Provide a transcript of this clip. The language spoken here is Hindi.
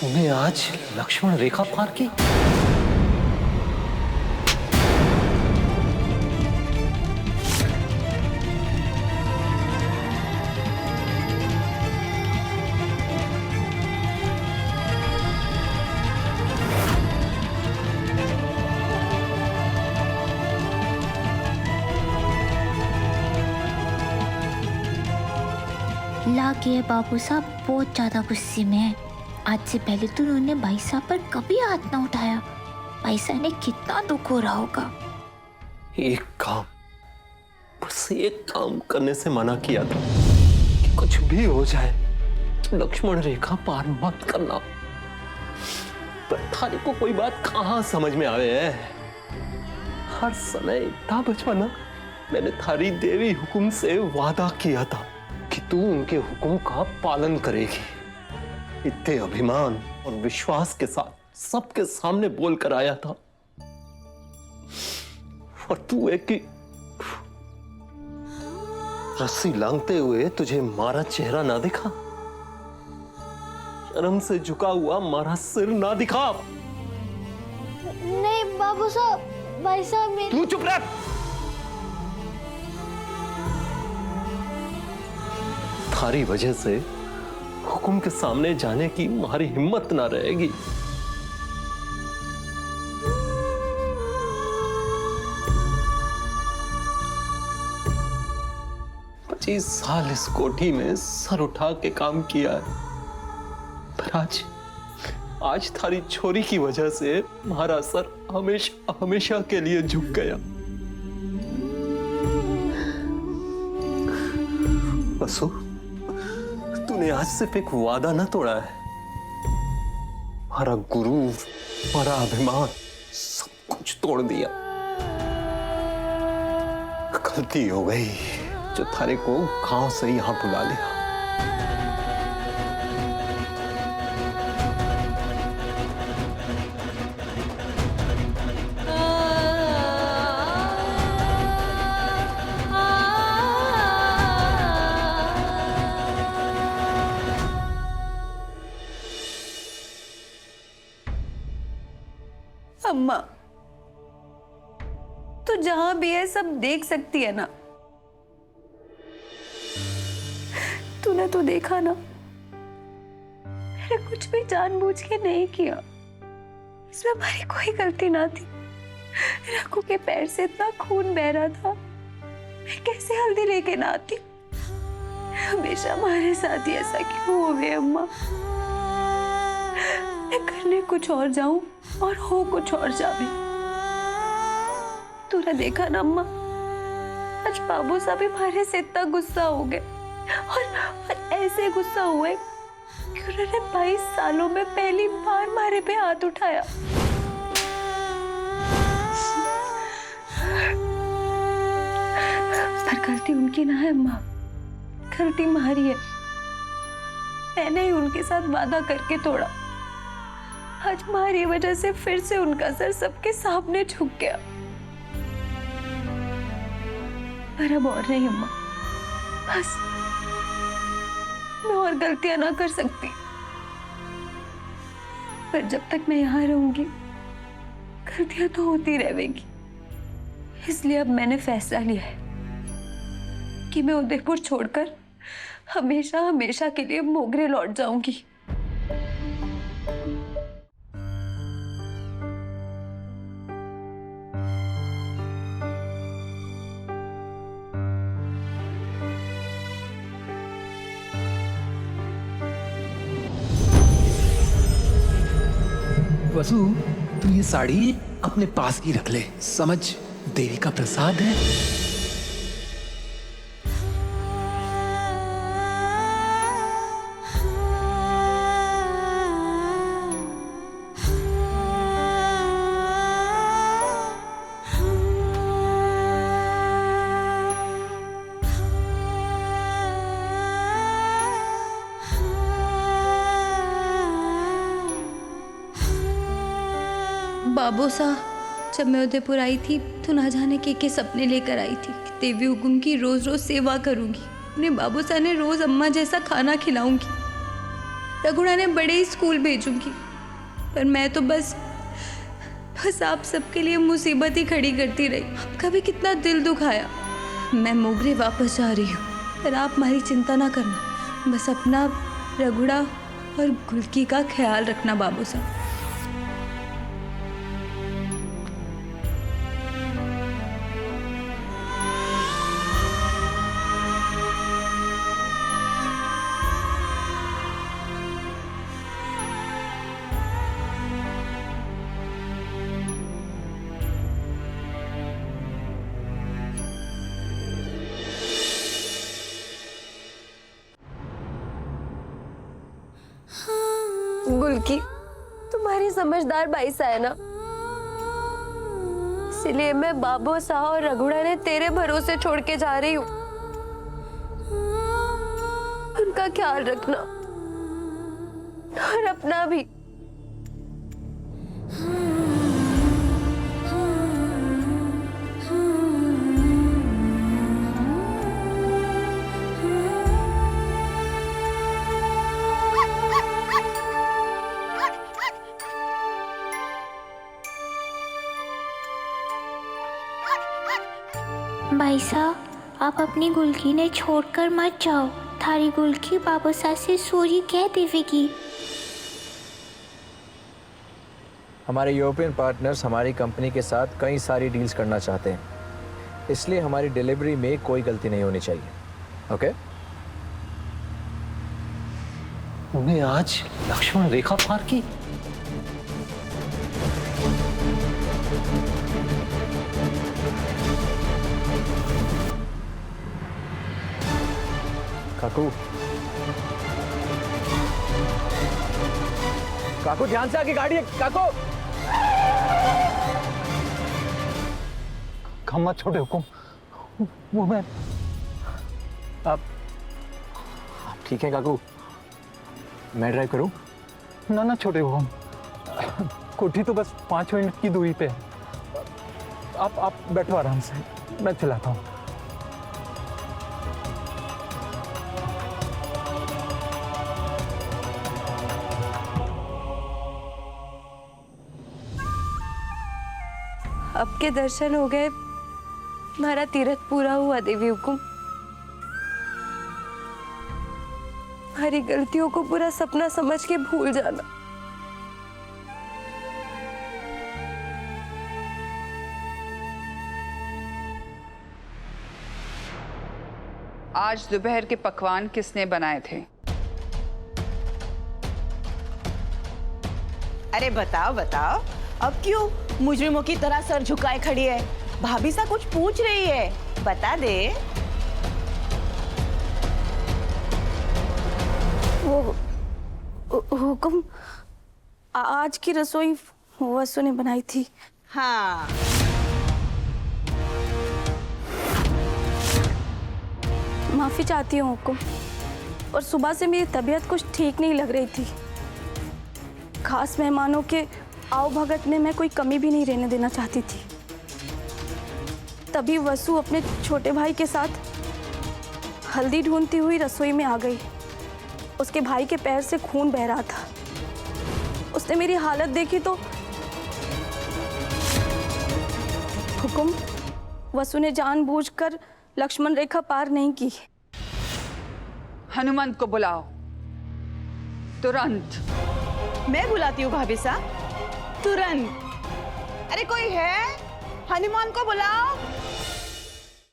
तूने आज लक्ष्मण रेखा पार की। लागे बाबू साहब बहुत ज्यादा गुस्से में है। आज से पहले तो उन्होंने भाई साहब पर कभी हाथ ना उठाया। भाई साहब ने कितना दुख हो रहा होगा। एक काम, बस एक काम करने से मना किया था कि कुछ भी हो जाए तो लक्ष्मण रेखा पार मत करना। पर थारी को कोई बात कहाँ समझ में आवे है। हर समय इतना बचपना मैंने थारी देवी हुकुम से वादा किया था कि तू उनके हुक्म का पालन करेगी। इतने अभिमान और विश्वास के साथ सबके सामने बोल कर आया था, और तू एक कि रस्सी लांघते हुए तुझे मारा चेहरा ना दिखा, शर्म से झुका हुआ मारा सिर ना दिखा। नहीं बाबू साहब, भाई साहब मेरे। तू चुप रह। थारी वजह से हुकुम के सामने जाने की हमारी हिम्मत ना रहेगी। 25 साल इस कोठी में सर उठा के काम किया है, पर आज थारी छोरी की वजह से हमारा सर हमेशा हमेशा के लिए झुक गया। बसु, तूने आज सिर्फ एक वादा ना तोड़ा है, हमारा गुरु, हमारा अभिमान सब कुछ तोड़ दिया। गलती हो गई जो थारे को गांव से यहां बुला लिया। अम्मा, तू जहां भी है सब देख सकती है ना। तूने तो देखा ना, मैंने कुछ भी जानबूझ के नहीं किया। इसमें हमारी कोई गलती ना थी। रघु के पैर से इतना खून बह रहा था, मैं कैसे हल्दी लेके ना आती। हमेशा हमारे साथ ही ऐसा क्यों हो गया अम्मा? मैं करने कुछ और जाऊं और हो कुछ और जावे। तूने देखा ना अम्मा, आज बाबू साहब हमारे से इतना गुस्सा हो गए, और ऐसे गुस्सा हुए कि उन्होंने 22 सालों में पहली बार हमारे पे हाथ उठाया। पर गलती उनकी ना है अम्मा, गलती हमारी है। मैंने ही उनके साथ वादा करके तोड़ा। आज हमारी वजह से फिर से उनका सर सबके सामने झुक गया। पर अब और नहीं अम्मा, बस मैं और गलतियां ना कर सकती। पर जब तक मैं यहाँ रहूंगी गलतियां तो होती रहेंगी। इसलिए अब मैंने फैसला लिया है कि मैं उदयपुर छोड़कर हमेशा हमेशा के लिए मोगरे लौट जाऊंगी। वसु, तू ये साड़ी अपने पास ही रख ले, समझ, देवी का प्रसाद है। बाबू साहब, जब मैं उदयपुर आई थी तो ना जाने के सपने लेकर आई थी कि देवी हुकुम की रोज रोज सेवा करूंगी, अपने बाबू साहब ने रोज अम्मा जैसा खाना खिलाऊंगी। रघुड़ा ने बड़े ही स्कूल भेजूंगी, पर मैं तो बस आप सबके लिए मुसीबत ही खड़ी करती रही। आपका भी कितना दिल दुखाया। मैं मोगरे वापस जा रही हूँ, पर आप हमारी चिंता ना करना। बस अपना, रघुड़ा और गुलकी का ख्याल रखना बाबू साहब। गुलकी, तुम्हारी समझदार भाई सा है ना, इसलिए मैं बाबू साहब और रघुड़ा ने तेरे भरोसे छोड़ के जा रही हूँ। उनका ख्याल रखना और अपना भी। भाई साहब, आप अपनी गुलकी ने छोड़कर मत जाओ। थारी गुलकी बाबू साहब से सॉरी कह देवेगी। हमारे यूरोपियन पार्टनर्स हमारी कंपनी के साथ कई सारी डील्स करना चाहते हैं, इसलिए हमारी डिलीवरी में कोई गलती नहीं होनी चाहिए। ओके? उन्हें आज लक्ष्मण रेखा पार की। काकू, काकू ध्यान से आगे गाड़ी है। काकू, खम्मा छोटे हुकुम, वो मैं। आप ठीक है काकू? मैं ड्राइव करूं? ना छोटे हुकुम, कोठी तो बस 5 मिनट की दूरी पे है। आप बैठो आराम से, मैं चलाता हूँ। आपके दर्शन हो गए, हमारा तीर्थ पूरा हुआ देवी हुकुम। हमारी गलतियों को पूरा सपना समझ के भूल जाना। आज दोपहर के पकवान किसने बनाए थे? अरे बताओ बताओ, अब क्यों मुजरिमों की तरह सर झुकाए खड़ी है? भाभी सा कुछ पूछ रही है, बता दे। वो हुकुम, आज की रसोई वसु ने बनाई थी। हाँ, माफी चाहती हूँ हुकुम, और सुबह से मेरी तबीयत कुछ ठीक नहीं लग रही थी। खास मेहमानों के आओ भगत में मैं कोई कमी भी नहीं रहने देना चाहती थी। तभी वसु अपने छोटे भाई के साथ हल्दी ढूंढती हुई रसोई में आ गई। उसके भाई के पैर से खून बह रहा था। उसने मेरी हालत देखी तो हुकुम, वसु ने जानबूझकर लक्ष्मण रेखा पार नहीं की। हनुमंत को बुलाओ तुरंत। मैं बुलाती हूँ भाभी सा, तुरंत। अरे कोई है? हनुमान को बुलाओ।